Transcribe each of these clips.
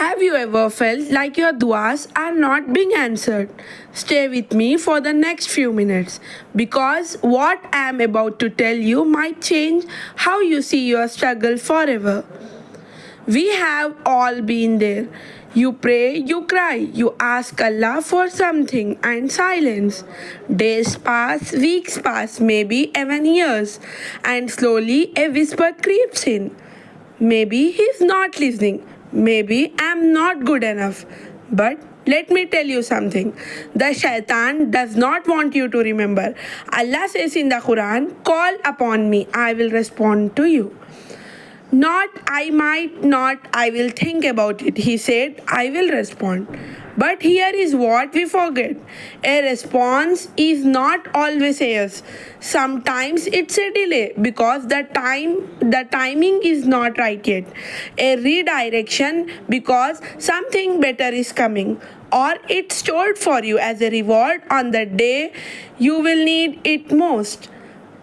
Have you ever felt like your duas are not being answered? Stay with me for the next few minutes because what I am about to tell you might change how you see your struggle forever. We have all been there. You pray, you cry, you ask Allah for something and silence. Days pass, weeks pass, maybe even years, and slowly a whisper creeps in. Maybe he's not listening. Maybe I'm not good enough. But let me tell you something. The shaitan does not want you to remember. Allah says in the Quran, call upon me, I will respond to you. Not I might not, I will think about it. He said, I will respond. But here is what we forget. A response is not always a yes. Sometimes it's a delay because the timing is not right yet. A redirection because something better is coming. Or it's stored for you as a reward on the day you will need it most.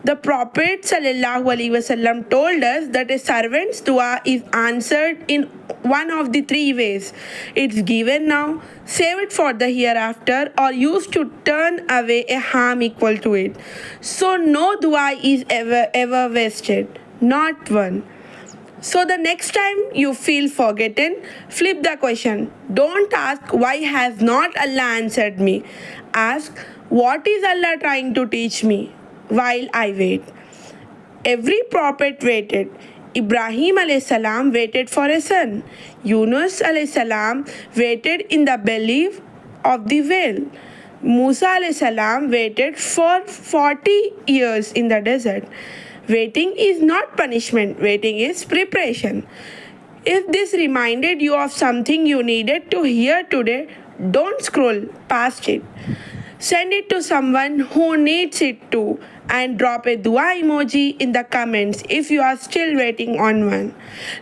The Prophet ﷺ told us that a servant's dua is answered in one of the three ways. It's given now, save it for the hereafter, or used to turn away a harm equal to it. So no dua is ever wasted. Not one. So the next time you feel forgotten, flip the question. Don't ask why has not Allah answered me. Ask what is Allah trying to teach me while I wait. Every prophet waited. Ibrahim alayhi salam waited for a son. Yunus alayhi salam waited in the belly of the whale. Musa alayhi salam waited for 40 years in the desert. Waiting is not punishment, waiting is preparation. If this reminded you of something you needed to hear today, don't scroll past it. Send it to someone who needs it too, and drop a dua emoji in the comments if you are still waiting on one.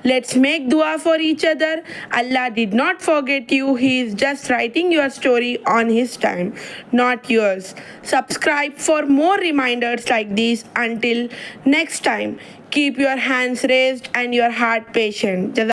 Let's make dua for each other. Allah did not forget you. He is just writing your story on His time, not yours. Subscribe for more reminders like these. Until next time, keep your hands raised and your heart patient.